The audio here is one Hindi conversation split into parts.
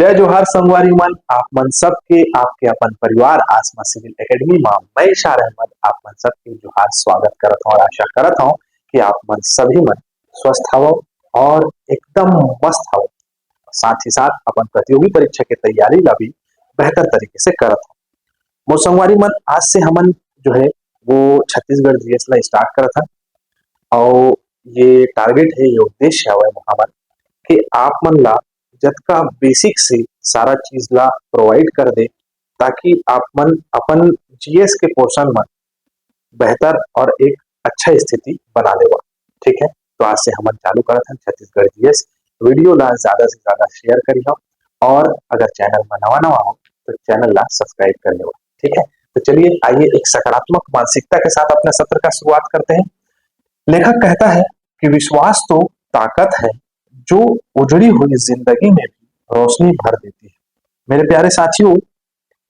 जय जोहार संगवारी मन आप मन सबके आपके अपन परिवार आसमा सिविल एकेडमी में मैं इशार अहमद आप मन सबके जोहार स्वागत करत हूं और आशा करत हूं कि आप मन सभी मन स्वस्थ हवो और एकदम मस्त हवो। साथ ही साथ अपन प्रतियोगी परीक्षा की तैयारी ला भी बेहतर तरीके से करत हूं। मोर संगवारी मन आज से हमन जो है वो छत्तीसगढ़ जीएस ला स्टार्ट करत हन और ये टारगेट है, ये उद्देश्य है हमन कि आप मन ला जतका बेसिक से सारा चीज ला प्रोवाइड कर दे ताकि आप मन अपन जीएस के पोर्शन में बेहतर और एक अच्छा स्थिति बना लेवा। ठीक है, तो आज से हमन चालू करत हन छत्तीसगढ़ जीएस। वीडियो ला ज्यादा से ज्यादा शेयर करिए और अगर चैनल में नवा नवा हो तो चैनल ला सब्सक्राइब कर लेवा। ठीक है, तो चलिए आइए एक सकारात्मक मानसिकता के साथ अपने सत्र का शुरुआत करते हैं। लेखक कहता है कि विश्वास तो ताकत है जो उजड़ी हुई जिंदगी में भी रोशनी भर देती है। मेरे प्यारे साथियों,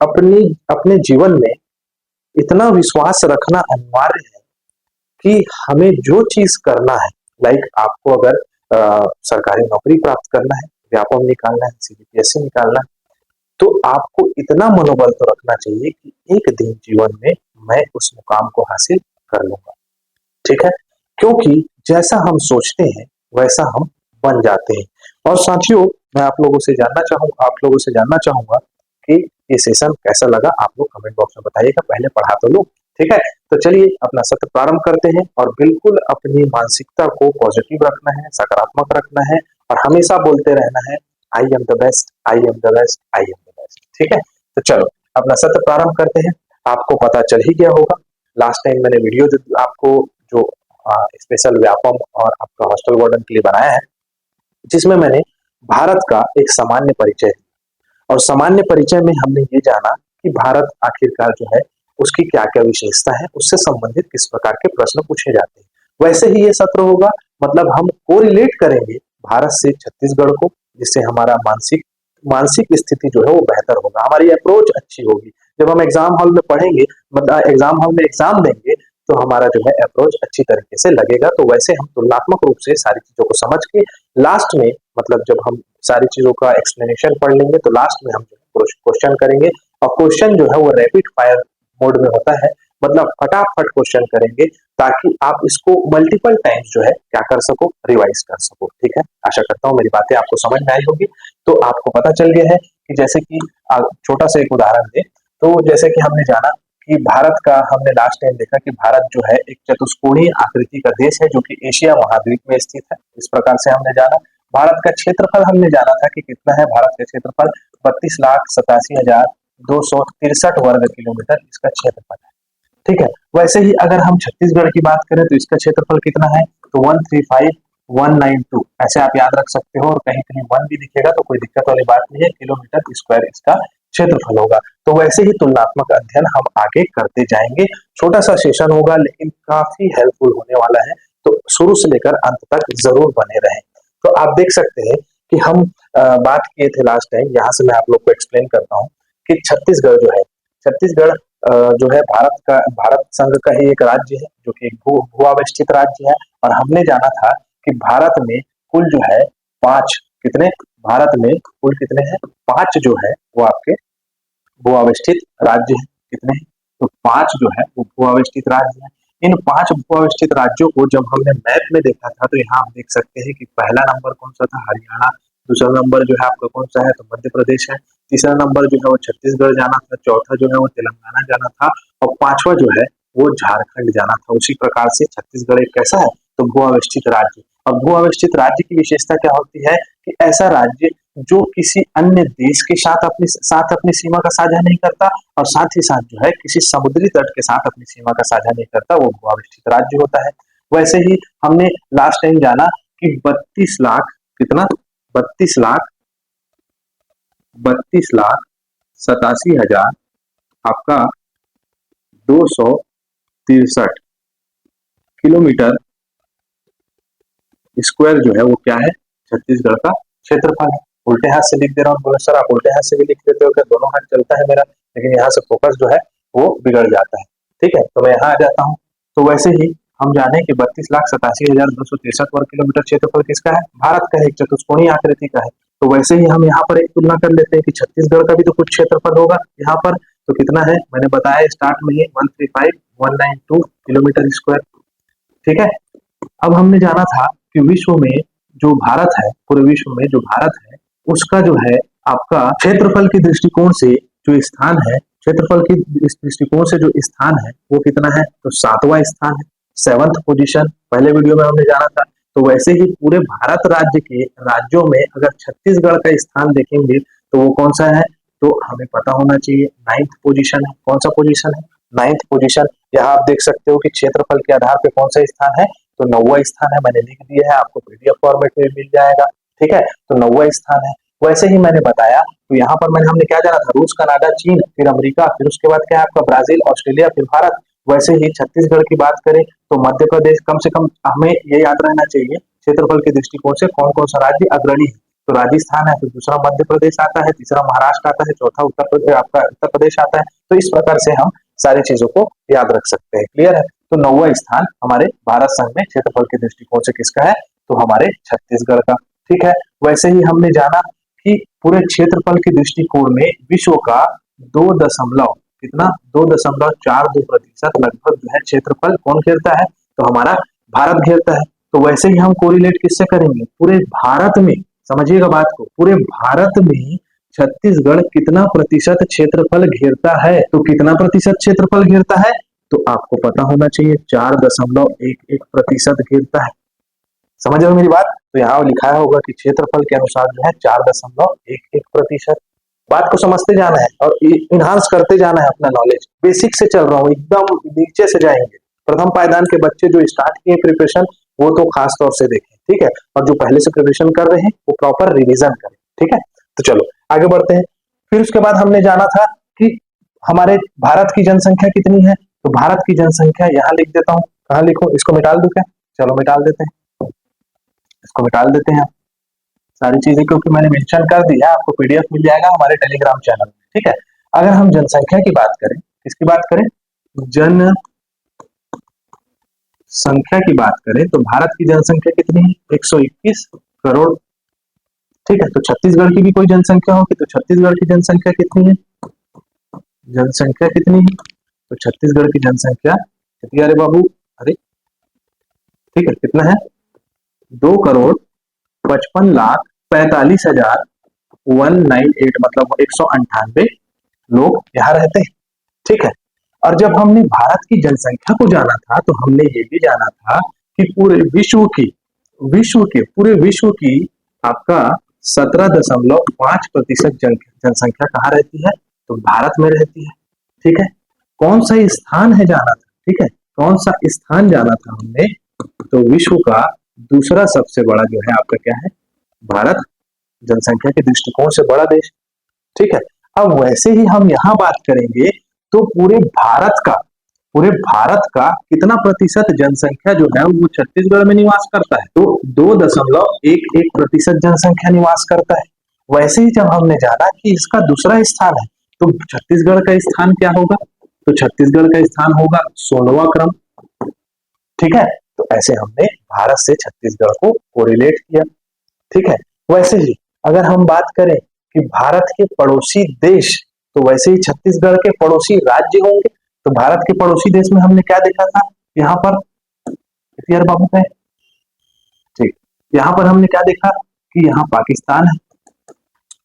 अपनी अपने जीवन में इतना विश्वास रखना अनिवार्य है कि हमें जो चीज करना है, लाइक आपको अगर सरकारी नौकरी प्राप्त करना है, व्यापम निकालना है, सीबीपीएससी निकालना है, तो आपको इतना मनोबल तो रखना चाहिए कि एक दिन जीवन में मैं उस मुकाम को हासिल कर लूंगा। ठीक है, क्योंकि जैसा हम सोचते हैं वैसा हम बन जाते हैं। और साथियों, मैं आप लोगों से जानना चाहूंगा कि ये सेशन कैसा लगा। आप लोग कमेंट बॉक्स में बताइएगा, पहले पढ़ा तो लो। ठीक है, तो चलिए अपना सत्र प्रारंभ करते हैं और बिल्कुल अपनी मानसिकता को पॉजिटिव रखना है, सकारात्मक रखना है और हमेशा बोलते रहना है I am the best, I am the best, I am the best. ठीक है, तो चलो अपना सत्र प्रारंभ करते हैं। आपको पता चल ही गया होगा, लास्ट टाइम मैंने वीडियो जो आपको जो स्पेशल व्यापम और आपका हॉस्टल वार्डन के लिए बनाया है, जिसमें मैंने भारत का एक सामान्य परिचय दिया और सामान्य परिचय में हमने ये जाना कि भारत आखिरकार जो है उसकी क्या क्या विशेषता है, उससे संबंधित किस प्रकार के प्रश्न पूछे जाते हैं। वैसे ही ये सत्र होगा, मतलब हम कोरिलेट करेंगे भारत से छत्तीसगढ़ को, जिससे हमारा मानसिक मानसिक स्थिति जो है वो बेहतर होगा, हमारी अप्रोच अच्छी होगी। जब हम एग्जाम हॉल में पढ़ेंगे, मतलब एग्जाम हॉल में एग्जाम देंगे, तो हमारा जो है अप्रोच अच्छी तरीके से लगेगा। तो वैसे हम तुलनात्मक रूप से सारी चीजों को समझ के लास्ट में, मतलब जब हम सारी चीजों का एक्सप्लेनेशन पढ़ लेंगे तो लास्ट में हम क्वेश्चन करेंगे और क्वेश्चन जो है वो रैपिड फायर मोड में होता है, मतलब फटाफट क्वेश्चन करेंगे ताकि आप इसको मल्टीपल टाइम्स जो है क्या कर सको, रिवाइज कर सको। ठीक है, आशा करता हूँ मेरी बातें आपको समझ में आई होगी। तो आपको पता चल गया है कि जैसे कि छोटा सा एक उदाहरण दे, तो जैसे कि हमने जाना कि भारत का, हमने लास्ट टाइम देखा कि भारत जो है एक चतुष्कोणीय आकृति का देश है जो कि एशिया महाद्वीप में स्थित है। इस प्रकार से हमने जाना। भारत का क्षेत्रफल हमने जाना था कि कितना है। भारत का क्षेत्रफल 32,87,263 वर्ग किलोमीटर इसका क्षेत्रफल है। ठीक है, वैसे ही अगर हम छत्तीसगढ़ की बात करें तो इसका क्षेत्रफल कितना है, तो 135,192 ऐसे आप याद रख सकते हो, और कहीं कहीं 1 भी दिखेगा तो कोई दिक्कत वाली बात नहीं है, किलोमीटर स्क्वायर इसका क्षेत्रफल होगा। तो वैसे ही तुलनात्मक अध्ययन हम आगे करते जाएंगे। छोटा सा सेशन होगा लेकिन काफी हेल्पफुल होने वाला है, तो शुरू से लेकर अंत तक जरूर बने रहें। तो आप देख सकते हैं कि हम बात किए थे लास्ट टाइम, यहाँ से मैं आप लोग को एक्सप्लेन करता हूँ कि छत्तीसगढ़ जो है, छत्तीसगढ़ जो है भारत संघ का ही एक राज्य है जो कि भू-अवस्थित राज्य है। और हमने जाना था कि भारत में कुल जो है 5 कितने, भारत में कुल कितने हैं, 5 जो है वो आपके भू-अवस्थित राज्य है। कितने हैं, तो 5 जो है वो भू-अवस्थित राज्य है। इन 5 भू-अवस्थित राज्यों को जब हमने मैप में देखा था तो यहाँ आप देख सकते हैं कि पहला नंबर कौन सा था, हरियाणा। दूसरा नंबर जो है आपका कौन सा है, तो मध्य प्रदेश है। तीसरा नंबर जो है वो छत्तीसगढ़ जाना था। चौथा जो है वो तेलंगाना जाना था और 5वां जो है वो झारखंड जाना था। उसी प्रकार से छत्तीसगढ़ एक कैसा है, तो भू-अवस्थित राज्य। अब भू-अवस्थित राज्य की विशेषता क्या होती है कि ऐसा राज्य जो किसी अन्य देश के साथ अपनी सीमा का साझा नहीं करता और साथ ही साथ जो है किसी समुद्री तट के साथ अपनी सीमा का साझा नहीं करता, वो भू-अवस्थित राज्य होता है। वैसे ही हमने लास्ट टाइम जाना कि 32 लाख कितना, 32,87,263 आपका 263 किलोमीटर स्क्वायर जो है वो क्या है, छत्तीसगढ़ का क्षेत्रफल है। उल्टे हाथ से लिख दे रहा हूँ, बोले सर आप उल्टे हाथ से भी लिख देते हो क्या, दोनों हाथ चलता है मेरा, लेकिन यहाँ से फोकस जो है वो बिगड़ जाता है। ठीक है, तो मैं यहाँ आ जाता हूँ। तो वैसे ही हम जाने कि 32,87,263 वर्ग किलोमीटर क्षेत्रफल किसका है, भारत का एक चतुष्कोणीय आकृति का है। तो वैसे ही हम यहाँ पर एक तुलना कर लेते हैं कि छत्तीसगढ़ का भी तो कुछ क्षेत्रफल होगा यहाँ पर। तो कितना है, मैंने बताया स्टार्ट में ही 135,192 किलोमीटर स्क्वायर। ठीक है, अब हमने जाना था कि विश्व में जो भारत है, पूरे विश्व में जो भारत है उसका जो है आपका क्षेत्रफल के दृष्टिकोण से जो स्थान है, क्षेत्रफल की दृष्टिकोण से जो स्थान है वो कितना है, तो 7वां स्थान है, 7th पोजीशन। पहले वीडियो में हमने जाना था। तो वैसे ही पूरे भारत राज्य के राज्यों में अगर छत्तीसगढ़ का स्थान देखेंगे तो वो कौन सा है, तो हमें पता होना चाहिए 9th पोजीशन है। कौन सा पोजीशन है, 9th पोजीशन। यहाँ आप देख सकते हो कि क्षेत्रफल के आधार पे कौन सा स्थान है, तो 9वां स्थान है। मैंने लिख दिया है, आपको पीडीएफ फॉर्मेट में मिल जाएगा। ठीक है, तो 9वां स्थान है। वैसे ही मैंने बताया, तो यहाँ पर हमने क्या जाना था, रूस, कनाडा, चीन, फिर अमेरिका, फिर उसके बाद क्या है आपका ब्राजील, ऑस्ट्रेलिया, फिर भारत। वैसे ही छत्तीसगढ़ की बात करें तो मध्य प्रदेश, कम से कम हमें ये याद रहना चाहिए क्षेत्रफल के दृष्टिकोण से कौन कौन सा राज्य अग्रणी है। तो राजस्थान है, फिर दूसरा मध्य प्रदेश आता है, तीसरा महाराष्ट्र आता है, चौथा उत्तर प्रदेश, आपका उत्तर प्रदेश आता है। तो इस प्रकार से हम सारी चीजों को याद रख सकते हैं। क्लियर है। तो 9वां स्थान हमारे भारत संघ में क्षेत्रफल के दृष्टिकोण से किसका है, तो हमारे छत्तीसगढ़ का। ठीक है, वैसे ही हमने जाना कि पूरे क्षेत्रफल के दृष्टिकोण में विश्व का 2.42% लगभग जो है क्षेत्रफल कौन घेरता है, तो हमारा भारत घेरता है। तो वैसे ही हम कोरिलेट किससे करेंगे, पूरे भारत में, समझिएगा बात को, पूरे भारत में छत्तीसगढ़ कितना प्रतिशत क्षेत्रफल घेरता है, तो कितना प्रतिशत क्षेत्रफल घेरता है, तो आपको पता होना चाहिए 4.11% घेरता है। समझ रहे हो मेरी बात। तो यहाँ लिखा होगा कि क्षेत्रफल के अनुसार जो है 4.11%। बात को समझते जाना है और इनहांस करते जाना है अपना नॉलेज। बेसिक से चल रहा हूँ, एकदम नीचे से जाएंगे। प्रथम पायदान के बच्चे जो स्टार्ट किए प्रिपरेशन वो तो खास तौर से देखें। ठीक है, और जो पहले से प्रिपरेशन कर रहे हैं वो प्रॉपर रिविजन करें। ठीक है, तो चलो आगे बढ़ते हैं। फिर उसके बाद हमने जाना था कि हमारे भारत की जनसंख्या कितनी है, तो भारत की जनसंख्या यहाँ लिख देता हूँ। कहाँ लिखो, इसको मिटाल दूं क्या, चलो मिटाल देते हैं, इसको मिटाल देते हैं सारी चीजें, क्योंकि मैंने मेंशन कर दिया। आपको पीडीएफ मिल जाएगा हमारे टेलीग्राम चैनल में। ठीक है, अगर हम जनसंख्या की बात करें, किसकी बात करें, जन संख्या की बात करें तो भारत की जनसंख्या कितनी है, 121 करोड़। ठीक है, तो छत्तीसगढ़ की भी कोई जनसंख्या होगी तो छत्तीसगढ़ की जनसंख्या कितनी है, जनसंख्या कितनी है, तो छत्तीसगढ़ की जनसंख्या कितनी, अरे बाबू अरे, ठीक है, कितना है, 2,55,45,198, मतलब 198 लोग यहाँ रहते हैं। ठीक है, और जब हमने भारत की जनसंख्या को जाना था तो हमने ये भी जाना था कि पूरे विश्व की आपका 17.5% जनसंख्या कहाँ रहती है, तो भारत में रहती है। ठीक है, कौन सा स्थान है जाना था, ठीक है, कौन सा स्थान जाना था हमने, तो विश्व का दूसरा सबसे बड़ा जो है आपका क्या है, भारत, जनसंख्या के दृष्टिकोण से बड़ा देश। ठीक है, अब वैसे ही हम यहाँ बात करेंगे तो पूरे भारत का कितना प्रतिशत जनसंख्या जो है वो छत्तीसगढ़ में निवास करता है, तो 2.11% जनसंख्या निवास करता है। वैसे ही जब हमने जाना कि इसका दूसरा स्थान है तो छत्तीसगढ़ का स्थान क्या होगा, तो छत्तीसगढ़ का स्थान होगा 16वां क्रम। ठीक है, तो ऐसे हमने भारत से छत्तीसगढ़ को कोरिलेट किया। ठीक है, वैसे ही अगर हम बात करें कि भारत के पड़ोसी देश, तो वैसे ही छत्तीसगढ़ के पड़ोसी राज्य होंगे। तो भारत के पड़ोसी देश में हमने क्या देखा था, यहाँ पर यार बाबू है, ठीक, यहाँ पर हमने क्या देखा कि यहाँ पाकिस्तान है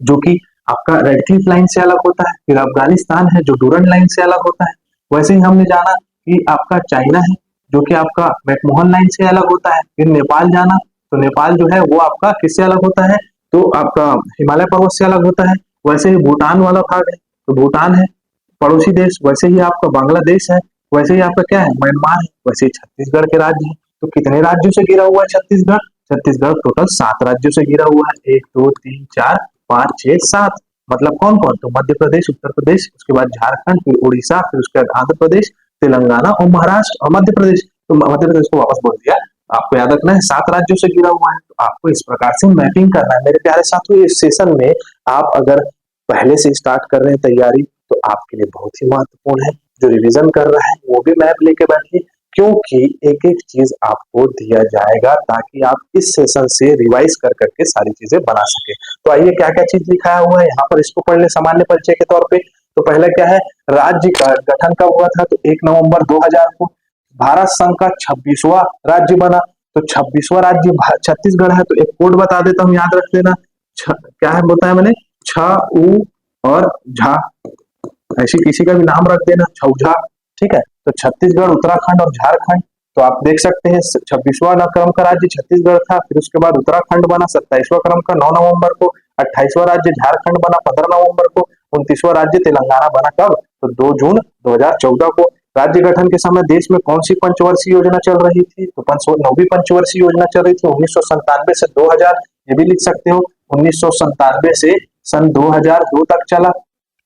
जो कि आपका रेड क्लिफ लाइन से अलग होता है, फिर अफगानिस्तान है जो डूरंड लाइन से अलग होता है। वैसे ही हमने जाना कि आपका चाइना है जो कि आपका मैकमोहन लाइन से अलग होता है। फिर नेपाल जाना, तो नेपाल जो है वो आपका किससे अलग होता है, तो आपका हिमालय पर्वत से अलग होता है। वैसे ही भूटान वाला भाग है, तो भूटान है पड़ोसी देश। वैसे ही आपका बांग्लादेश है, वैसे ही आपका क्या है, म्यांमार है। वैसे ही छत्तीसगढ़ के राज्य है, तो कितने राज्यों से घिरा हुआ है छत्तीसगढ़, छत्तीसगढ़ टोटल 7 राज्यों से घिरा हुआ है, 1 2 3 4 5 6 7, मतलब कौन कौन, तो मध्य प्रदेश, उत्तर प्रदेश, उसके बाद झारखंड, फिर उड़ीसा, फिर उसके बाद आंध्र प्रदेश, तेलंगाना और महाराष्ट्र और मध्य प्रदेश। तो मध्य प्रदेश को वापस बोल दिया, आपको याद रखना है 7 राज्यों से घिरा हुआ है। तो आपको इस प्रकार से मैपिंग करना है मेरे प्यारे साथियों। इस सेशन में आप अगर पहले से स्टार्ट कर रहे हैं तैयारी तो आपके लिए बहुत ही महत्वपूर्ण है। जो रिवीजन कर रहा है वो भी मैप लेके बैठिए, क्योंकि एक एक चीज आपको दिया जाएगा ताकि आप इस सेशन से रिवाइज कर करके सारी चीजें बना सके। तो आइए क्या क्या चीज लिखाया हुआ है यहाँ पर, इसको पढ़ ले सामान्य परिचय के तौर पे। तो पहला क्या है, राज्य का गठन कब हुआ था, तो 1 नवंबर 2000 को भारत संघ का 26वां राज्य बना। तो 26वां राज्य छत्तीसगढ़ है। तो एक कोड बता देता हूँ, याद रख लेना। क्या है बताया मैंने, छ उ और झा, ऐसी किसी का भी नाम रख देना, छौझा। ठीक है, तो छत्तीसगढ़, उत्तराखंड और झारखंड। तो आप देख सकते हैं 26वां क्रम का राज्य छत्तीसगढ़ था, फिर उसके बाद उत्तराखंड बना 27वां क्रम का 9 नवंबर को, 28वां राज्य झारखंड बना 15 नवंबर को, 29वां राज्य तेलंगाना बना कब, तो 2 जून 2014 को। राज्य गठन के समय देश में कौन सी पंचवर्षीय योजना चल रही थी, तो 9वीं पंचवर्षीय योजना चल रही थी 1997 से 2000। ये भी लिख सकते हो 1997 से सन 2002 तक चला।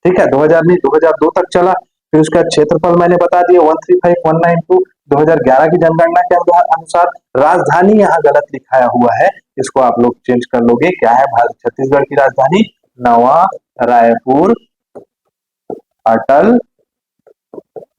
ठीक है, 2000 नहीं 2002 तक चला। फिर उसका क्षेत्रफल मैंने बता दिया 135,192। 2011 की जनगणना के अनुसार राजधानी यहाँ गलत लिखाया हुआ है, इसको आप लोग चेंज कर लोगे। क्या है भारत छत्तीसगढ़ की राजधानी, नवा रायपुर अटल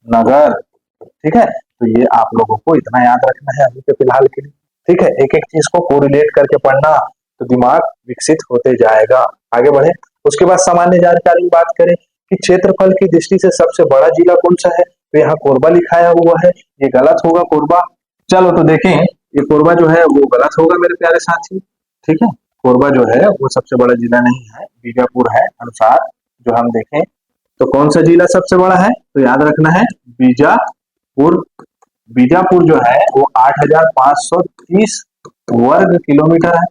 नगर। ठीक है, तो ये आप लोगों को इतना याद रखना है अभी के फिलहाल के लिए। ठीक है, एक एक चीज को कोरिलेट करके पढ़ना, तो दिमाग विकसित होते जाएगा। आगे बढ़े, उसके बाद सामान्य जानकारी की बात करें कि क्षेत्रफल की दृष्टि से सबसे बड़ा जिला कौन सा है, तो यहाँ कोरबा लिखाया हुआ है, ये गलत होगा कोरबा। चलो तो देखें, ये कोरबा जो है वो गलत होगा मेरे प्यारे साथी। ठीक है, कोरबा जो है वो सबसे बड़ा जिला नहीं है, बीजापुर है अनुसार। जो हम देखें तो कौन सा जिला सबसे बड़ा है, तो याद रखना है बीजापुर। बीजापुर जो है वो 8,530 वर्ग किलोमीटर है,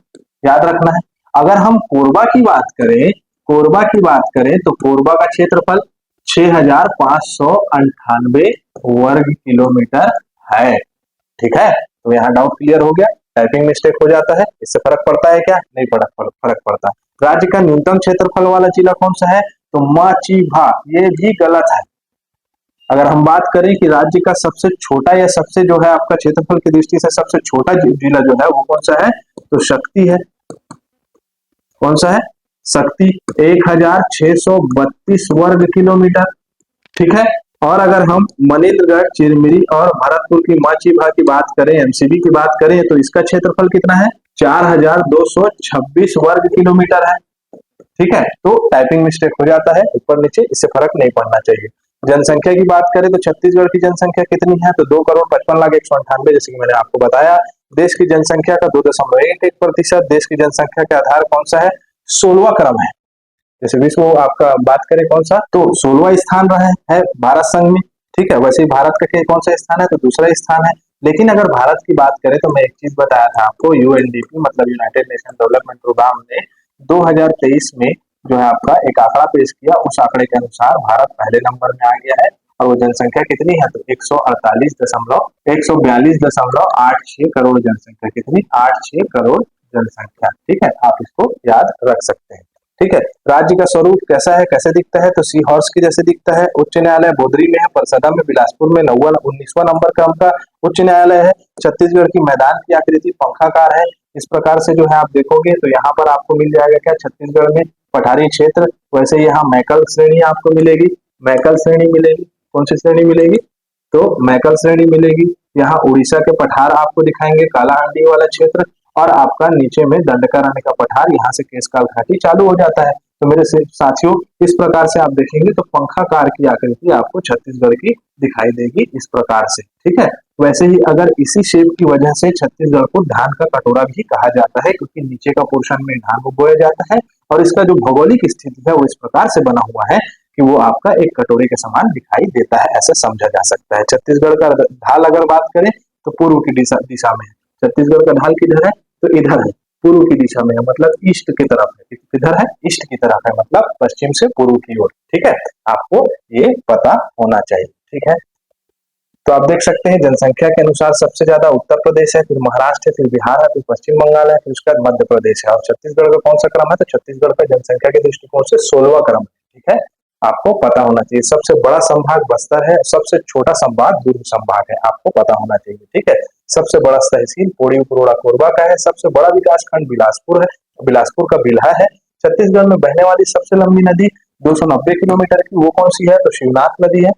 याद रखना है। अगर हम कोरबा की बात करें, कोरबा की बात करें तो कोरबा का क्षेत्रफल 6,598 वर्ग किलोमीटर है। ठीक है, तो यहाँ डाउट क्लियर हो गया। टाइपिंग मिस्टेक हो जाता है, इससे फर्क पड़ता है क्या, नहीं फर्क पड़ता। राज्य का न्यूनतम क्षेत्रफल वाला जिला कौन सा है, तो माचीभा, ये भी गलत है। अगर हम बात करें कि राज्य का सबसे छोटा या सबसे जो है आपका क्षेत्रफल की दृष्टि से सबसे छोटा जिला जो है वो कौन सा है, तो शक्ति है। कौन सा है, शक्ति, 1,632 वर्ग किलोमीटर। ठीक है, और अगर हम मनेन्द्रगढ़, चिरमिरी और भरतपुर की माचीभा की बात करें, एमसीबी की बात करें, तो इसका क्षेत्रफल कितना है, 4,226 वर्ग किलोमीटर है। ठीक है, तो टाइपिंग मिस्टेक हो जाता है ऊपर नीचे, इससे फर्क नहीं पड़ना चाहिए। जनसंख्या की बात करें तो छत्तीसगढ़ की जनसंख्या कितनी है, तो 2,55,198, जैसे कि मैंने आपको बताया। देश की जनसंख्या का 2.11%। देश की जनसंख्या के आधार कौन सा है, 16वां क्रम है। जैसे विश्व आपका बात करें कौन सा, तो 16वां स्थान रहा है भारत संघ में। ठीक है, वैसे ही भारत का कौन सा स्थान है, तो दूसरा स्थान है। लेकिन अगर भारत की बात करें तो मैं एक चीज बताया था आपको, यूएनडीपी मतलब यूनाइटेड नेशन डेवलपमेंट प्रोग्राम ने 2023 में जो है आपका एक आंकड़ा पेश किया, उस आंकड़े के अनुसार भारत पहले नंबर में आ गया है। और वो जनसंख्या कितनी है, तो 142.86 करोड़ जनसंख्या, कितनी, 86 करोड़ जनसंख्या। ठीक है, आप इसको याद रख सकते हैं। ठीक है, राज्य का स्वरूप कैसा है, कैसे दिखता है, तो सी हॉर्स की जैसे दिखता है। उच्च न्यायालय बोधरी में है, परसदा में, बिलासपुर में 19वां नंबर क्रम का उच्च न्यायालय है। छत्तीसगढ़ की मैदान की आकृति पंखाकार है। इस प्रकार से जो है आप देखोगे तो यहाँ पर आपको मिल जाएगा क्या, छत्तीसगढ़ में पठारी क्षेत्र, वैसे यहाँ मैकल श्रेणी आपको मिलेगी, मैकल श्रेणी मिलेगी। कौन सी श्रेणी मिलेगी, तो मैकल श्रेणी मिलेगी। यहाँ उड़ीसा के पठार आपको दिखाएंगे, कालाहांडी वाला क्षेत्र, और आपका नीचे में दंडकारण्य का पठार, यहाँ से केशकाल घाटी चालू हो जाता है। तो मेरे साथियों, इस प्रकार से आप देखेंगे तो पंखाकार की आकृति आपको छत्तीसगढ़ की दिखाई देगी इस प्रकार से। ठीक है, वैसे ही अगर इसी शेप की वजह से छत्तीसगढ़ को धान का कटोरा भी कहा जाता है, क्योंकि नीचे का पोर्शन में धान को बोया जाता है, और इसका जो भौगोलिक स्थिति है वो इस प्रकार से बना हुआ है कि वो आपका एक कटोरे के समान दिखाई देता है, ऐसा समझा जा सकता है। छत्तीसगढ़ का ढाल अगर बात करें तो पूर्व की दिशा में है। छत्तीसगढ़ का ढाल किधर है, तो इधर है, पूर्व की दिशा में है, मतलब ईस्ट की तरफ है। किधर है, ईस्ट की तरफ है, मतलब पश्चिम से पूर्व की ओर। ठीक है, आपको ये पता होना चाहिए। ठीक है, तो आप देख सकते हैं जनसंख्या के अनुसार सबसे ज्यादा उत्तर प्रदेश है, फिर महाराष्ट्र है, फिर बिहार है, फिर पश्चिम बंगाल है, फिर उसके बाद मध्य प्रदेश है। और छत्तीसगढ़ का कौन सा क्रम है, तो छत्तीसगढ़ का जनसंख्या के दृष्टिकोण से 16वां क्रम है। ठीक है, आपको पता होना चाहिए। सबसे बड़ा संभाग बस्तर है, सबसे छोटा संभाग दुर्ग संभाग है, आपको पता होना चाहिए। ठीक है, सबसे बड़ा तहसील पोड़ी उपरोड़ा कोरबा का है, सबसे बड़ा विकास खंड बिलासपुर है, बिलासपुर का बिल्हा है। छत्तीसगढ़ में बहने वाली सबसे लंबी नदी 290 किलोमीटर की, वो कौन सी है, तो शिवनाथ नदी है।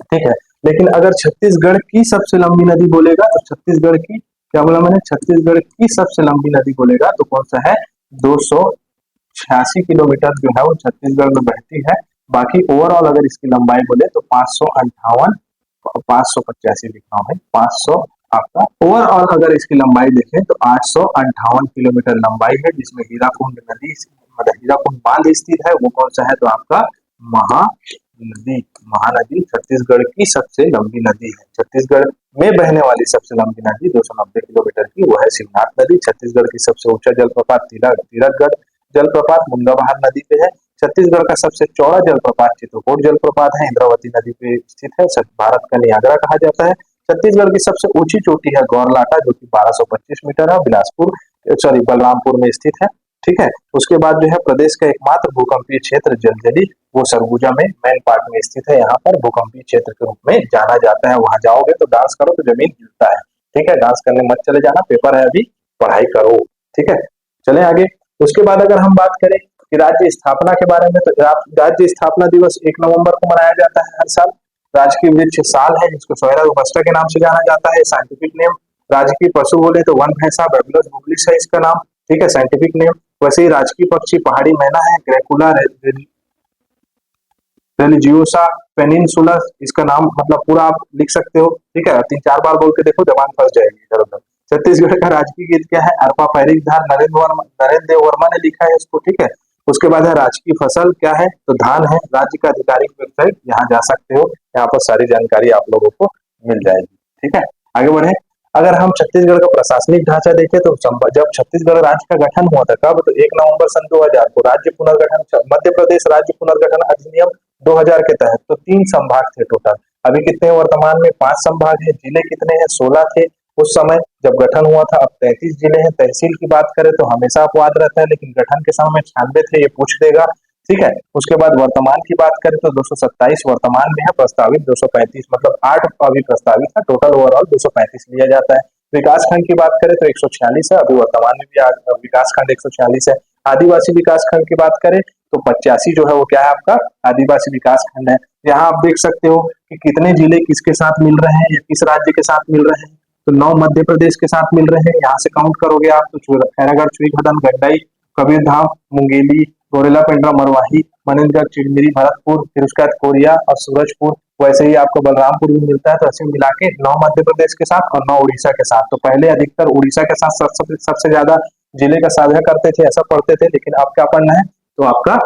ठीक है, लेकिन अगर छत्तीसगढ़ की सबसे लंबी नदी बोलेगा तो छत्तीसगढ़ की, क्या बोला मैंने, छत्तीसगढ़ की सबसे लंबी नदी बोलेगा तो कौन सा है, 286 किलोमीटर जो है वो छत्तीसगढ़ में बहती है। बाकी ओवरऑल अगर इसकी लंबाई बोले तो 585 लिख रहा हूँ भाई, 500, आपका ओवरऑल अगर इसकी लंबाई देखें तो 858 किलोमीटर लंबाई है, जिसमें हीराकुंड नदी, मतलब हीराकुंड बांध स्थित है, वो कौन सा है, तो आपका महानदी। महानदी छत्तीसगढ़ की सबसे लंबी नदी है। छत्तीसगढ़ में बहने वाली सबसे लंबी नदी 290 किलोमीटर की, वो है शिवनाथ नदी। छत्तीसगढ़ की सबसे ऊंचा जलप्रपात तिलकगढ़ जलप्रपात मुंगाबहार नदी पे है। छत्तीसगढ़ का सबसे चौड़ा जलप्रपात चित्रकोट जलप्रपात है, इंद्रावती नदी पे स्थित है, भारत का नियाग्रा कहा जाता है। छत्तीसगढ़ की सबसे ऊंची चोटी है गौरलाटा, जो कि 1225 मीटर है, बिलासपुर, सॉरी, बलरामपुर में स्थित है। ठीक है, उसके बाद जो है प्रदेश का एकमात्र भूकंपीय क्षेत्र जलजली, वो सरगुजा में मेन पार्ट में स्थित है। यहाँ पर भूकंपीय क्षेत्र के रूप में जाना जाता है। वहां जाओगे तो डांस करो तो जमीन हिलता है। ठीक है, डांस करने मत चले जाना, पेपर है अभी, पढ़ाई करो। ठीक है, चले आगे। उसके बाद अगर हम बात करें कि राज्य स्थापना के बारे में, तो राज्य स्थापना दिवस 1 नवंबर को मनाया जाता है हर साल। राजकीय वृक्ष साल है, जिसको सोयरा रोबस्टा के नाम से जाना जाता है, साइंटिफिक नेम। राजकीय पशु बोले तो वन भैंसा बेबुलस बुबलिस है इसका नाम। ठीक है, साइंटिफिक नेम। वैसे ही राजकीय पक्षी पहाड़ी मैना है, ग्रेकुला रिलीजियोसा पेनिनसुला, इसका नाम मतलब पूरा आप लिख सकते हो। ठीक है, 3-4 बार बोल के देखो, जबान फंस जाएगी इधर उधर। छत्तीसगढ़ का राजकीय गीत क्या है, अरपा पैरिक धान, नरेंद्र देव वर्मा ने लिखा है इसको। ठीक है, उसके बाद है राजकीय फसल क्या है, तो धान है। राज्य का आधिकारिक वेबसाइट, यहाँ जा सकते हो, यहाँ पर सारी जानकारी आप लोगों को मिल जाएगी। ठीक है, आगे बढ़े। अगर हम छत्तीसगढ़ का प्रशासनिक ढांचा देखें तो जब छत्तीसगढ़ राज्य का गठन हुआ था, कब, तो 1 नवंबर सन 2000 को राज्य पुनर्गठन, मध्य प्रदेश राज्य पुनर्गठन अधिनियम 2000 के तहत तो 3 संभाग थे टोटल। अभी कितने वर्तमान में, 5 संभाग है। जिले कितने हैं, 16 थे उस समय जब गठन हुआ था। अब 33 जिले हैं। तहसील की बात करें तो हमेशा अपवाद रहता है, लेकिन गठन के समय में 96 थे, ये पूछ देगा। ठीक है, उसके बाद वर्तमान की बात करें तो 227 वर्तमान में है, प्रस्तावित 235, मतलब 8 अभी प्रस्तावित है, टोटल ओवरऑल 235 लिया जाता है। विकास खंड की बात करें तो 146 है, अभी वर्तमान में भी विकास खंड 146 है। आदिवासी विकास खंड की बात करें तो 85 जो है वो क्या है, आपका आदिवासी विकास खंड है। यहाँ आप देख सकते हो कि कितने जिले किसके साथ मिल रहे हैं या किस राज्य के साथ मिल रहे हैं, तो 9 मध्य प्रदेश के साथ मिल रहे हैं। यहाँ से काउंट करोगे आप तो खैरागढ़, चुईखदन, गंडई, कबीरधाम, मुंगेली, गोरेला, पेंड्रा, मरवाही, मनेन्द्रगढ़, चिड़मिरी, भरतपुर, फिर उसके बाद कोरिया और सूरजपुर। वैसे ही आपको बलरामपुर भी मिलता है। तो ऐसे मिला के 9 मध्य प्रदेश के साथ और 9 उड़ीसा के साथ। तो पहले अधिकतर उड़ीसा के साथ सबसे ज्यादा जिले का साझा करते थे, ऐसा पढ़ते थे, लेकिन अब क्या पढ़ना है, तो आपका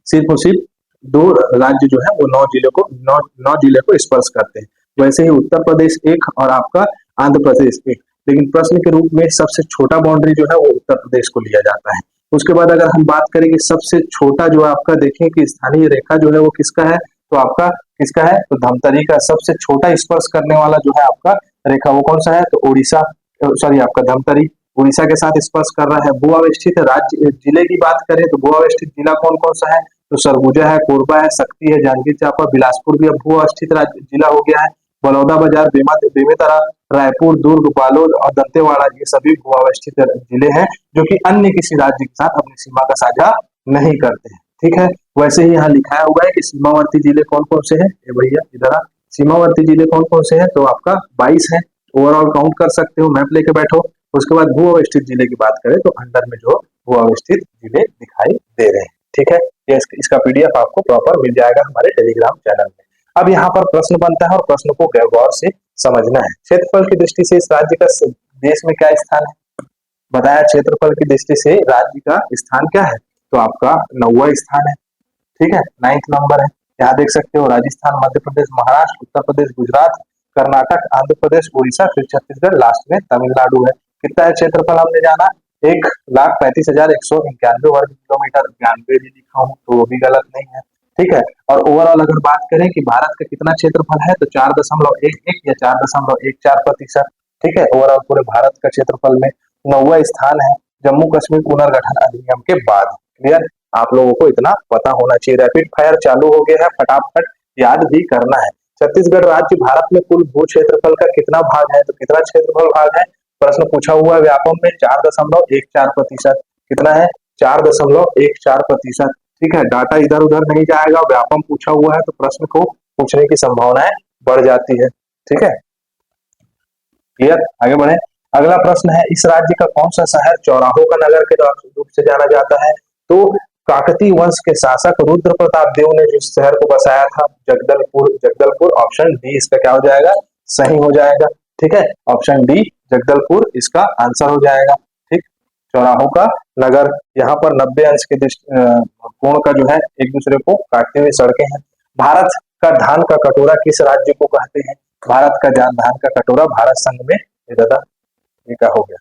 सिर्फ और सिर्फ 2 राज्य जो है वो 9 जिले को 9 जिले को स्पर्श करते हैं। वैसे ही उत्तर प्रदेश एक और आपका आंध्र प्रदेश एक। लेकिन प्रश्न के रूप में सबसे छोटा बाउंड्री जो है वो उत्तर प्रदेश को लिया जाता है। उसके बाद अगर हम बात करें कि सबसे छोटा जो आपका देखें कि स्थानीय रेखा जो है वो किसका है, तो आपका किसका है, तो धमतरी का। सबसे छोटा स्पर्श करने वाला जो है आपका रेखा वो कौन सा है, तो उड़ीसा, सॉरी आपका धमतरी उड़ीसा के साथ स्पर्श कर रहा है। भू अवस्थित राज्य जिले की बात करें तो भू अवस्थित जिला कौन कौन सा है, तो सरगुजा है, कोरबा है, शक्ति है, जांजगीर चांपा, बिलासपुर भी अब भू अवस्थित जिला हो गया है। बलौदा बाजार, बेमेतरा, रायपुर, दुर्ग, बालोद और दंतेवाड़ा, ये सभी भू अवस्थित जिले हैं, जो कि अन्य किसी राज्य के साथ अपनी सीमा का साझा नहीं करते हैं। ठीक है, वैसे ही यहाँ लिखाया हुआ है कि सीमावर्ती जिले कौन कौन से हैं, ये भैया इधर सीमावर्ती जिले कौन कौन से हैं, तो आपका 22 है। ओवरऑल काउंट कर सकते हो, मैप लेके बैठो। उसके बाद भू अवस्थित जिले की बात करें तो अंडर में जो भू अवस्थित जिले दिखाई दे रहे हैं। ठीक है, ये इसका पीडीएफ आपको प्रॉपर मिल जाएगा हमारे टेलीग्राम चैनल में। अब यहाँ पर प्रश्न बनता है और प्रश्न को गौर से समझना है। क्षेत्रफल की दृष्टि से इस राज्य का देश में क्या स्थान है, बताया क्षेत्रफल की दृष्टि से राज्य का स्थान क्या है, तो आपका 9वां स्थान है। ठीक है, 9th नंबर है। यहाँ देख सकते हो राजस्थान, मध्य प्रदेश, महाराष्ट्र, उत्तर प्रदेश, गुजरात, कर्नाटक, आंध्र प्रदेश, उड़ीसा, फिर छत्तीसगढ़, लास्ट में तमिलनाडु है। कितना है क्षेत्रफल हमने जाना, 1,35,191 वर्ग किलोमीटर। 92 भी लिखा हूँ तो वो भी गलत नहीं है। ठीक है, और ओवरऑल अगर बात करें कि भारत का कितना क्षेत्रफल है, तो 4.11 या 4.14%। ठीक है, ओवरऑल पूरे भारत का क्षेत्रफल में 9वां स्थान है, जम्मू कश्मीर पुनर्गठन अधिनियम के बाद। क्लियर, आप लोगों को इतना पता होना चाहिए। रैपिड फायर चालू हो गया है, फटाफट याद भी करना है। छत्तीसगढ़ राज्य भारत में कुल भू क्षेत्रफल का कितना भाग है, तो कितना क्षेत्रफल भाग है, प्रश्न पूछा हुआ है व्यापम में 4.14%। कितना है, 4.14%। ठीक है, डाटा इधर उधर नहीं जाएगा, व्यापम पूछा हुआ है तो प्रश्न को पूछने की संभावनाएं बढ़ जाती है। ठीक है, क्लियर, आगे बढ़े। अगला प्रश्न है, इस राज्य का कौन सा शहर चौराहों का नगर के रूप से जाना जाता है? तो काकतीय वंश के शासक रुद्र प्रताप देव ने जिस शहर को बसाया था, जगदलपुर। जगदलपुर, ऑप्शन डी इसका क्या हो जाएगा, सही हो जाएगा। ठीक है, ऑप्शन डी जगदलपुर इसका आंसर हो जाएगा। ठीक, चौराहों का नगर। यहाँ पर 90 अंश के कोण का जो है एक दूसरे को काटते हुए सड़कें हैं। भारत का धान का कटोरा किस राज्य को कहते हैं? भारत का धान का कटोरा भारत संघ में, ये दादा ये क्या हो गया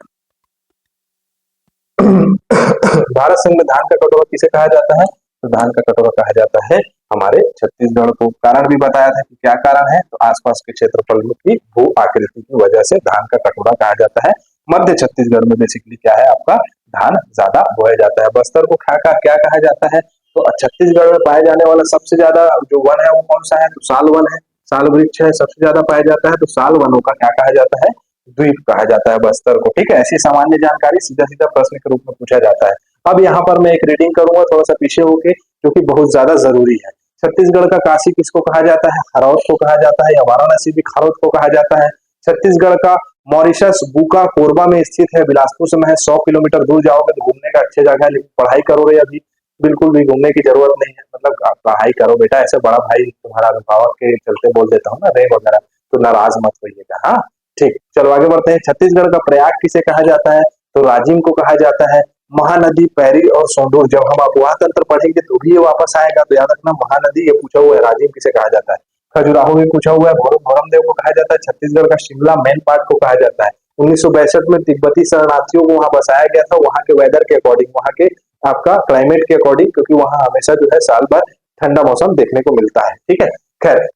भारत संघ में धान का कटोरा किसे कहा जाता है? तो धान का कटोरा कहा जाता है हमारे छत्तीसगढ़ को। कारण भी बताया था कि क्या कारण है, तो आसपास के क्षेत्रफल की भू आकृति की वजह से धान का कटोरा कहा जाता है। मध्य छत्तीसगढ़ में बेसिकली क्या है, आपका धान ज्यादा बोया जाता है। बस्तर को क्या कहा जाता है? तो छत्तीसगढ़ में पाए जाने वाला सबसे ज्यादा जो वन है वो कौन सा है? तो साल वन है, साल वृक्ष है, सबसे ज्यादा पाया जाता है। तो साल वनों का क्या कहा जाता है? द्वीप कहा जाता है बस्तर को। ठीक है, ऐसी सामान्य जानकारी सीधा सीधा प्रश्न के रूप में पूछा जाता है। अब यहाँ पर मैं एक रीडिंग करूंगा थोड़ा सा पीछे होके, जो कि बहुत ज्यादा जरूरी है। छत्तीसगढ़ का काशी किसको कहा जाता है? खरौत को कहा जाता है, या वाराणसी भी खरौत को कहा जाता है। छत्तीसगढ़ का मॉरिशस बुका कोरबा में स्थित है, बिलासपुर से महज 100 किलोमीटर दूर जाओगे तो घूमने का अच्छी जगह है, लेकिन पढ़ाई करोगे अभी बिल्कुल भी घूमने की जरूरत नहीं है। मतलब आप पढ़ाई करो बेटा, ऐसे बड़ा भाई तुम्हारा अभिभावक के चलते बोल देता हूँ ना रे वगैरह, तो नाराज मत होइएगा। हाँ ठीक, चलो आगे बढ़ते हैं। छत्तीसगढ़ का प्रयाग किसे कहा जाता है? तो राजिम को कहा जाता है। महानदी, पैरी और सोंढूर, जब हम अपवाह तंत्र पढ़ेंगे तो भी ये वापस आएगा, तो याद रखना। महानदी ये पूछा हुआ है, राजिम किसे कहा जाता है? खजुराहो भी पूछा हुआ है, भोरम देव को कहा जाता है। छत्तीसगढ़ का शिमला मेन पार्ट को कहा जाता है। 1962 में तिब्बती शरणार्थियों को वहां बसाया गया था, वहां के वेदर के अकॉर्डिंग, वहां के आपका क्लाइमेट के अकॉर्डिंग, क्योंकि वहां हमेशा जो है साल भर ठंडा मौसम देखने को मिलता है। ठीक है, खैर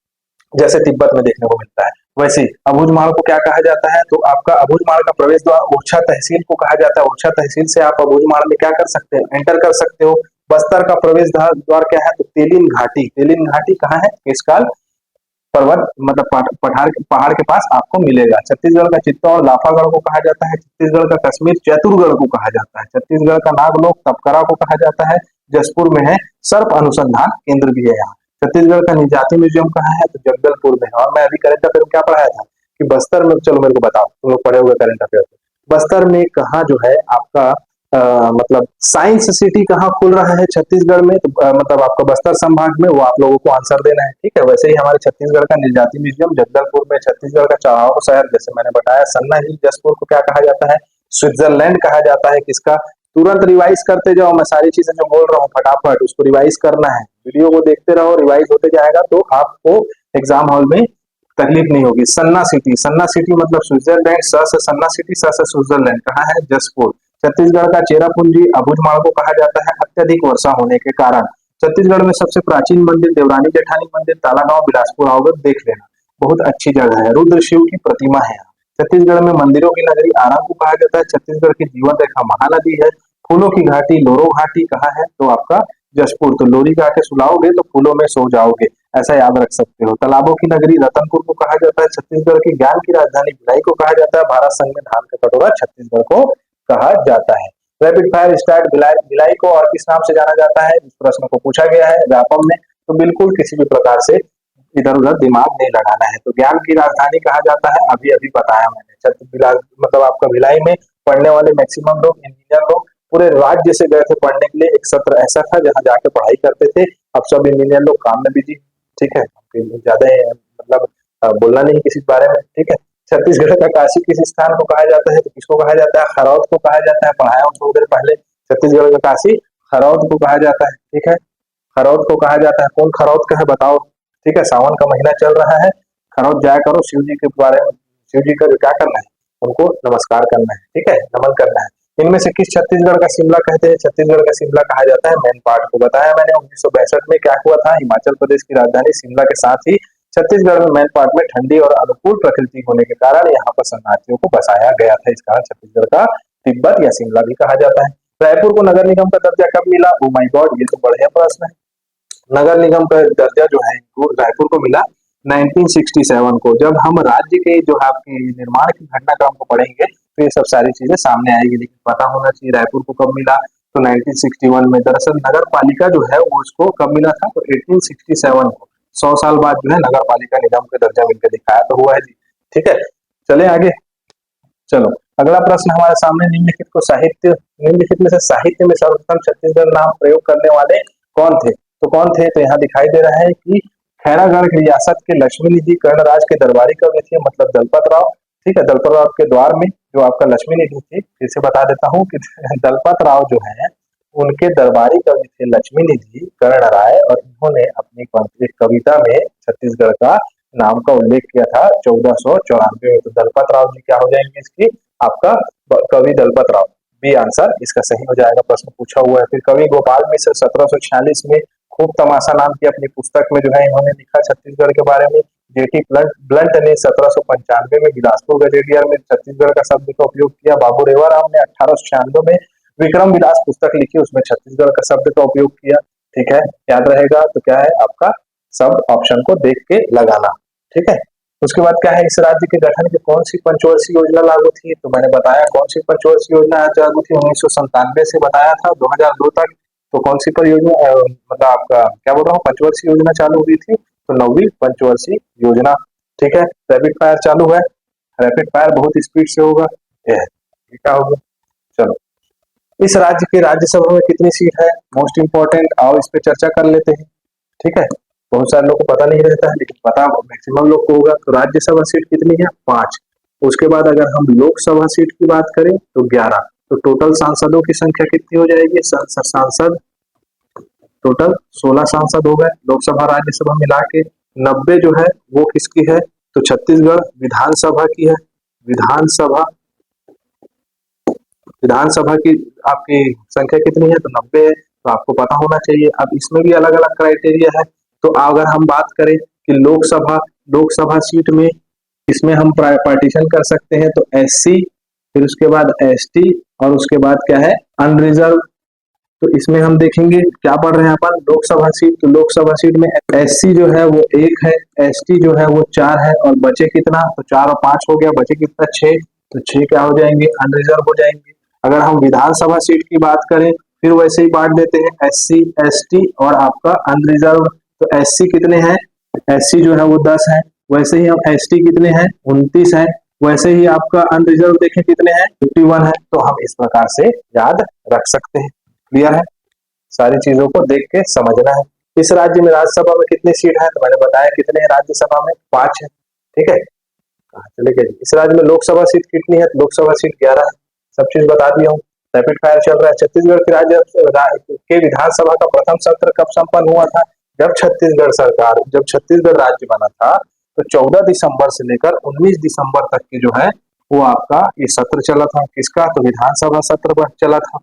जैसे तिब्बत में देखने को मिलता है वैसे अबूझमाड़ को क्या कहा जाता है? तो आपका अबूझमाड़ का प्रवेश द्वार ओरछा तहसील को कहा जाता है। ओरछा तहसील से आप अबूझमाड़ में क्या कर सकते हैं? एंटर कर सकते हो। बस्तर का प्रवेश द्वार क्या है? तो तेलिन घाटी। तेलिन घाटी कहाँ है? केशकाल पर्वत मतलब पहाड़ के पास आपको मिलेगा। छत्तीसगढ़ का चित्तौड़ लाफागढ़ को कहा जाता है। छत्तीसगढ़ का कश्मीर चैतुरगढ़ को कहा जाता है। छत्तीसगढ़ का नागलोक तपकरा को कहा जाता है। जसपुर में है सर्प अनुसंधान केंद्र भी है यहाँ। छत्तीसगढ़ का निजाती म्यूजियम कहाँ है? तो जगदलपुर में है। और मैं अभी करंट अफेयर क्या पढ़ाया था कि बस्तर में, चलो मेरे को बताओ, तुम लोग पढ़े हुए करंट अफेयर, बस्तर में कहाँ जो है आपका मतलब साइंस सिटी कहाँ खुल रहा है छत्तीसगढ़ में? तो मतलब आपका बस्तर संभाग में, वो आप लोगों को आंसर देना है। ठीक है, वैसे ही हमारे छत्तीसगढ़ का निर्जाति म्यूजियम जगदलपुर में। छत्तीसगढ़ का चौराहो शहर जैसे मैंने बताया, सन्ना हिल जसपुर को क्या कहा जाता है? स्विट्जरलैंड कहा जाता है। किसका? तुरंत रिवाइज करते जाओ, मैं सारी चीजें जो बोल रहा हूँ फटाफट उसको रिवाइज करना है। वीडियो को देखते रहो, रिवाइज होते जाएगा तो आपको एग्जाम हॉल में तकलीफ नहीं होगी। सन्ना सिटी, सन्ना सिटी मतलब स्विट्जरलैंड, स से सन्ना सिटी, स से स्विट्जरलैंड, कहाँ है? जसपुर। छत्तीसगढ़ का चेरापूंजी अबूझमाड़ को कहा जाता है अत्यधिक वर्षा होने के कारण। छत्तीसगढ़ में सबसे प्राचीन मंदिर देवरानी जेठानी मंदिर, तालागांव, बिलासपुर आओगे देख लेना, बहुत अच्छी जगह है। रुद्र शिव की प्रतिमा है। छत्तीसगढ़ में मंदिरों की नगरी आरा को कहा जाता है। छत्तीसगढ़ की जीवन रेखा महानदी है। फूलों की घाटी लोरो घाटी कहाँ है? तो आपका जसपुर। तो लोरी गा के सुलाओगे तो फूलों में सो जाओगे, ऐसा याद रख सकते हो। तालाबों की नगरी रतनपुर को कहा जाता है। छत्तीसगढ़ की ज्ञान की राजधानी भिलाई को कहा जाता है। भारत संघ में धान का कटोरा छत्तीसगढ़ को कहा जाता है। रैपिड फायर स्टार्ट भिलाई को और किस नाम से जाना जाता है? इस प्रश्न को पूछा गया है व्यापम में, तो बिल्कुल किसी भी प्रकार से इधर उधर दिमाग नहीं लगाना है। तो ज्ञान की राजधानी कहा जाता है, अभी अभी बताया मैंने। मतलब आपका भिलाई में पढ़ने वाले मैक्सिमम लोग इंजीनियर लोग पूरे राज्य से गए थे पढ़ने के लिए। एक सत्र ऐसा था जहाँ जाके पढ़ाई करते थे। अब सब इंजीनियर लोग काम में बिजी। ठीक है, ज्यादा मतलब बोलना नहीं किसी बारे में। ठीक है, छत्तीसगढ़ का काशी किस स्थान को कहा जाता है? तो किसको कहा जाता है? खरौत को कहा जाता है। पढ़ाया हूँ थोड़ी देर पहले, छत्तीसगढ़ का काशी खरौत को कहा जाता है। ठीक है, खरौत को कहा जाता है। कौन खरौत का है बताओ? ठीक है, सावन का महीना चल रहा है, खरौत जाया करो, शिव जी के बारे में, शिव जी का क्या करना है? उनको नमस्कार करना है। ठीक है, नमन करना है। इनमें से किस छत्तीसगढ़ का शिमला कहते हैं? छत्तीसगढ़ का शिमला कहा जाता है मैन पार्ट को। बताया मैंने 1962 में क्या हुआ था, हिमाचल प्रदेश की राजधानी शिमला के साथ ही छत्तीसगढ़ में मैन पार्ट में ठंडी और अनुकूल प्रकृति होने के कारण यहाँ पर शरणार्थियों को बसाया गया था। इस कारण छत्तीसगढ़ का तिब्बत या शिमला भी कहा जाता है। रायपुर को नगर निगम का दर्जा कब मिला? ओ माय गॉड, ये तो बढ़िया प्रश्न है। नगर निगम का दर्जा जो है रायपुर को मिला 1967 को। जब हम राज्य के जो है आपके निर्माण की घटनाक्रम को पढ़ेंगे तो ये सब सारी चीजें सामने आएगी, लेकिन पता होना चाहिए रायपुर को कब मिला। तो 1961 में। दरअसल नगर पालिका जो है वो उसको कब मिला था? तो 1867 को, 100 साल बाद जो है नगर पालिका निगम का दर्जा मिलकर दिखाया तो हुआ है जी। ठीक है, चले आगे। चलो अगला प्रश्न हमारे सामने, निम्नलिखित में से साहित्य में सर्वप्रथम छत्तीसगढ़ नाम प्रयोग करने वाले कौन थे? तो कौन थे? तो यहाँ दिखाई दे रहा है कि खैरागढ़ रियासत के लक्ष्मी निधि कर्णराज के दरबारी कवि थे, मतलब दलपत राव। ठीक है, दलपत राव के द्वार में जो आपका लक्ष्मी निधि थी, फिर से बता देता हूँ कि दलपत राव जो है उनके दरबारी कवि थे लक्ष्मी निधि कर्ण राय, और इन्होंने अपनी एक कविता में छत्तीसगढ़ का नाम का उल्लेख किया था 1494 में। तो दलपत राव जी क्या हो जाएंगे इसकी, आपका कवि दलपत राव, बी आंसर इसका सही हो जाएगा। प्रश्न पूछा हुआ है। फिर कवि गोपाल मिश्र 1746 में खूब तमाशा नाम की अपनी पुस्तक में जो है इन्होंने लिखा छत्तीसगढ़ के बारे में। जेटी ब्लंट ने 1795 में बिलासपुर गजेटियर में छत्तीसगढ़ का शब्द का उपयोग किया। बाबू रेवाराम ने 1896 में विक्रम विलास पुस्तक लिखी, उसमें छत्तीसगढ़ का शब्द का उपयोग किया। ठीक है, याद रहेगा। तो क्या है आपका, सब ऑप्शन को देख के लगाना। ठीक है, उसके बाद क्या है, इस राज्य के गठन की कौन सी पंचवर्षीय योजना लागू थी? तो मैंने बताया कौन सी पंचवर्षीय योजना लागू थी, 1997 से बताया था 2002 तक। तो कौन सी परियोजना, मतलब आपका क्या बोल रहा हूँ, पंचवर्षीय योजना चालू हुई थी, तो 9वीं पंचवर्षीय योजना। ठीक है, रैपिड फायर चालू है, रैपिड फायर बहुत स्पीड से होगा। ये क्या होगा, चलो। इस राज्य के राज्यसभा में कितनी सीट है? मोस्ट इंपॉर्टेंट, आओ इस पे चर्चा कर लेते हैं। ठीक है, बहुत सारे लोग को पता नहीं रहता है, लेकिन पता मैक्सिमम लोग को होगा। तो राज्यसभा सीट कितनी है? 5। उसके बाद अगर हम लोकसभा सीट की बात करें तो 11। तो टोटल सांसदों की संख्या कितनी हो जाएगी? सांसद टोटल 16 सांसद हो गए, लोकसभा राज्यसभा मिला के। 90 जो है वो किसकी है? तो छत्तीसगढ़ विधानसभा की है। विधानसभा विधानसभा की आपकी संख्या कितनी है? तो 90 है। तो आपको पता होना चाहिए। अब इसमें भी अलग अलग क्राइटेरिया है। तो अगर हम बात करें कि लोकसभा सीट में इसमें हम पार्टीशन कर सकते हैं, तो एससी, फिर उसके बाद एसटी, और उसके बाद क्या है, अनरिजर्व। तो इसमें हम देखेंगे क्या पढ़ रहे हैं अपन, लोकसभा सीट। तो लोकसभा सीट में एससी जो है वो 1 है, एसटी जो है वो 4 है, और बचे कितना? तो 4 और 5 हो गया, बचे कितना? 6। तो 6 क्या हो जाएंगे? अनरिजर्व हो जाएंगे। अगर हम विधानसभा सीट की बात करें, फिर वैसे ही बांट देते हैं, एससी, एसटी और आपका अनरिजर्व। तो एससी कितने हैं? एससी जो है वो 10 है। वैसे ही हम एसटी कितने हैं? 29 है। वैसे ही आपका अनरिजर्व देखें कितने हैं? 51 है। तो हम इस प्रकार से याद रख सकते हैं। क्लियर है? सारी चीजों को देख के समझना है। इस राज्य में राज्यसभा में कितनी सीट है? तो मैंने बताया कितने हैं राज्यसभा में? 5 है। ठीक है, चले गए। इस राज्य में लोकसभा सीट कितनी है? तो लोकसभा सीट 11 है। सब चीज बता दिया हूँ। रैपिड फायर चल रहा है। छत्तीसगढ़ के के विधानसभा का प्रथम सत्र कब संपन्न हुआ था? जब छत्तीसगढ़ राज्य बना था, तो 14 दिसंबर से लेकर 19 दिसंबर तक के जो है वो आपका ये सत्र चला था। किसका? तो विधानसभा सत्र चला था,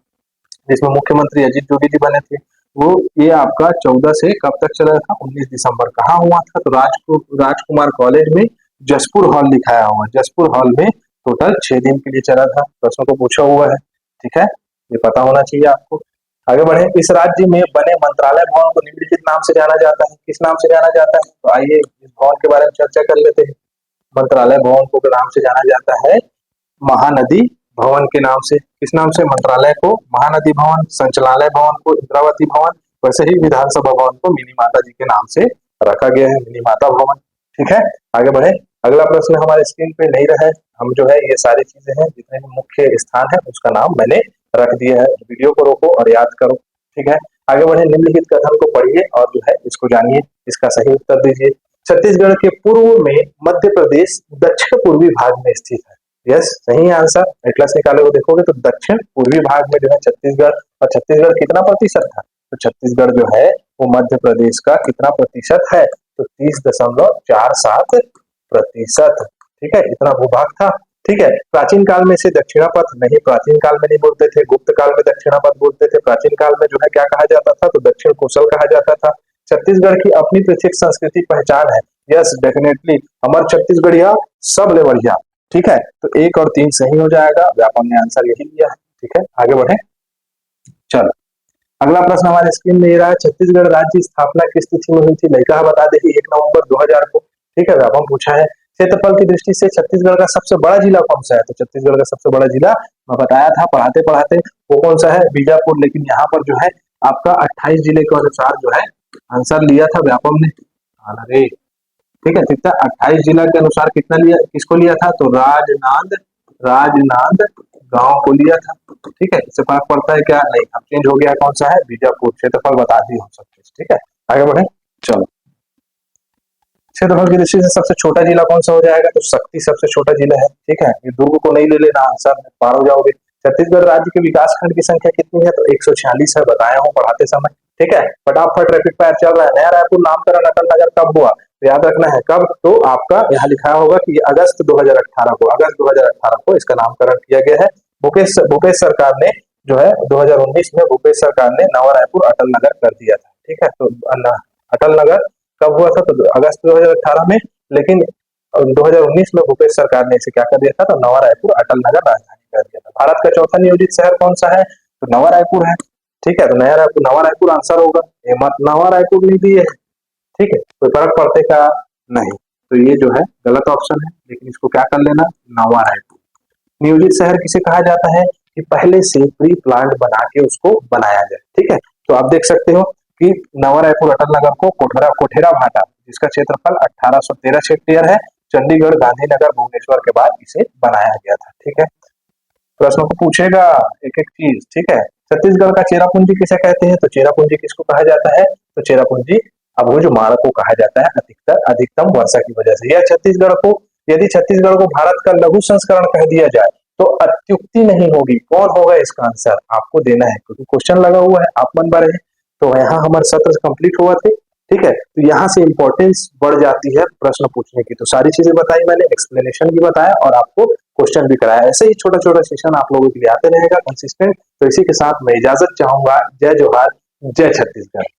जिसमें मुख्यमंत्री अजीत जोगी जी बने थे। वो ये आपका 14 से कब तक चला था? 19 दिसंबर। कहाँ हुआ था? तो राजकुमार कॉलेज में जसपुर हॉल दिखाया हुआ, जसपुर हॉल में टोटल 6 दिन के लिए चला था। प्रश्नों को पूछा हुआ है। ठीक है, ये पता होना चाहिए आपको। आगे बढ़े। इस राज्य में बने मंत्रालय भवन को निम्नलिखित नाम से जाना जाता है। किस नाम से जाना जाता है? तो आइए इस भवन के बारे में चर्चा कर लेते हैं। मंत्रालय भवन को नाम से जाना जाता है महानदी भवन के नाम से। किस नाम से? मंत्रालय को महानदी भवन, संचालनालय भवन को इंद्रावती भवन, वैसे ही विधानसभा भवन को मिनी माता जी के नाम से रखा गया है, मिनी माता भवन। ठीक है, आगे बढ़े। अगला प्रश्न हमारे स्क्रीन पे नहीं रहा है। हम जो है ये सारी चीजें हैं, जितने भी मुख्य स्थान है उसका नाम मैंने रख दिया है। वीडियो को रोको और याद करो। ठीक है, आगे बढ़े। निम्नलिखित कथन को पढ़िए और जो है इसको जानिए, इसका सही उत्तर दीजिए। छत्तीसगढ़ के पूर्व में मध्य प्रदेश दक्षिण पूर्वी भाग में स्थित है। यस, सही आंसर। एटलस निकाले को देखोगे तो दक्षिण पूर्वी भाग में जो है छत्तीसगढ़, और छत्तीसगढ़ कितना प्रतिशत था? तो छत्तीसगढ़ जो है वो मध्य प्रदेश का कितना प्रतिशत है? तो 30.47%। ठीक है, इतना भूभाग था। ठीक है, प्राचीन काल में इसे दक्षिणापथ नहीं, प्राचीन काल में नहीं बोलते थे, गुप्त काल में दक्षिणापथ बोलते थे। प्राचीन काल में जो है क्या कहा जाता था? तो दक्षिण कोसल कहा जाता था। छत्तीसगढ़ की अपनी पृथक संस्कृति पहचान है। यस, डेफिनेटली अमर छत्तीसगढ़िया सब ले बढ़िया। ठीक है, तो 1 और 3 सही हो जाएगा। व्यापम ने आंसर यही दिया है। ठीक है, आगे बढ़े। चलो अगला प्रश्न हमारे स्क्रीन में ये रहा है, छत्तीसगढ़ राज्य स्थापना किस तिथि में हुई थी? लड़का बता दे कि 1 नवंबर 2000 को। ठीक है, व्यापम पूछा है। क्षेत्रफल की दृष्टि से छत्तीसगढ़ का सबसे बड़ा जिला कौन सा है? तो छत्तीसगढ़ का सबसे बड़ा जिला मैं बताया था पढ़ाते पढ़ाते, वो कौन सा है? बीजापुर। लेकिन यहाँ पर जो है आपका 28 जिले के अनुसार जो है आंसर लिया था व्यापम ने। अरे ठीक है, कितना 28 जिला के अनुसार कितना लिया, किसको लिया था, तो राजनांद, राजनांद गांव को लिया था। ठीक है, इससे फर्क पड़ता है क्या, नहीं। अब चेंज हो गया, कौन सा है, बीजापुर। क्षेत्रफल बता दी हम सब चीज। ठीक है, आगे बढ़े। चलो, क्षेत्रफल की दृष्टि से सबसे छोटा जिला कौन सा हो जाएगा, तो शक्ति सबसे छोटा जिला है। ठीक है, ये दुर्ग को नहीं ले लेना, आंसर पार हो जाओगे। छत्तीसगढ़ राज्य के विकास खंड की संख्या कितनी है, तो 146 है, बताया हूँ पढ़ाते समय। ठीक है, फटाफट रैपिड फायर चल रहा है। नया रायपुर नामकरण अटल नगर कब हुआ, तो याद रखना है कब, तो आपका यहाँ लिखा होगा कि अगस्त 2018 को, अगस्त 2018 को इसका नामकरण किया गया है। भूपेश भूपेश सरकार ने जो है 2019 में भूपेश सरकार ने नवा रायपुर अटल नगर कर दिया था। ठीक है, तो अटल नगर कब हुआ था, तो अगस्त 2018 में। लेकिन 2019 में भूपेश सरकार ने इसे क्या कर दिया था, तो नवा रायपुर अटल नगर राजधानी कर दिया था। भारत का चौथा नियोजित शहर कौन सा है, तो नवा रायपुर है। ठीक है, तो नया रायपुर, नवा रायपुर आंसर होगा, ये मत नवा रायपुर नहीं दिए है। ठीक है, कोई फर्क पड़ते का नहीं, तो ये जो है गलत ऑप्शन है, लेकिन इसको क्या कर लेना, नवा रायपुर। नियोजित शहर किसे कहा जाता है, कि पहले से प्री प्लान्ड बना के उसको बनाया जाए। ठीक है, तो आप देख सकते हो कि नवा रायपुर अटल नगर को कोठेरा भाटा, जिसका क्षेत्रफल 1813 हेक्टेयर है, चंडीगढ़, गांधीनगर, भुवनेश्वर के बाद इसे बनाया गया था। ठीक है, प्रश्न को पूछेगा एक एक चीज। ठीक है, छत्तीसगढ़ का चेरापूंजी किसे कहते हैं, तो चेरापूंजी किसको कहा जाता है, तो चेरापूंजी अबूझमाड़ को कहा जाता है, अधिकतम वर्षा की वजह से। यह छत्तीसगढ़ को, यदि छत्तीसगढ़ को भारत का लघु संस्करण कह दिया जाए तो अत्युक्ति नहीं होगी। कौन होगा इसका आंसर, आपको देना है, क्योंकि क्वेश्चन लगा हुआ है, आप मन भरे हैं। तो यहाँ हमारे सत्र कंप्लीट हुआ थे। ठीक है, तो यहाँ से इंपॉर्टेंस बढ़ जाती है प्रश्न पूछने की। तो सारी चीजें बताई मैंने, एक्सप्लेनेशन भी बताया और आपको क्वेश्चन भी कराया। ऐसे ही छोटा छोटा सेशन आप लोगों के लिए आते रहेगा कंसिस्टेंट। तो इसी के साथ मैं इजाजत चाहूंगा। जय जोहार, जय छत्तीसगढ़।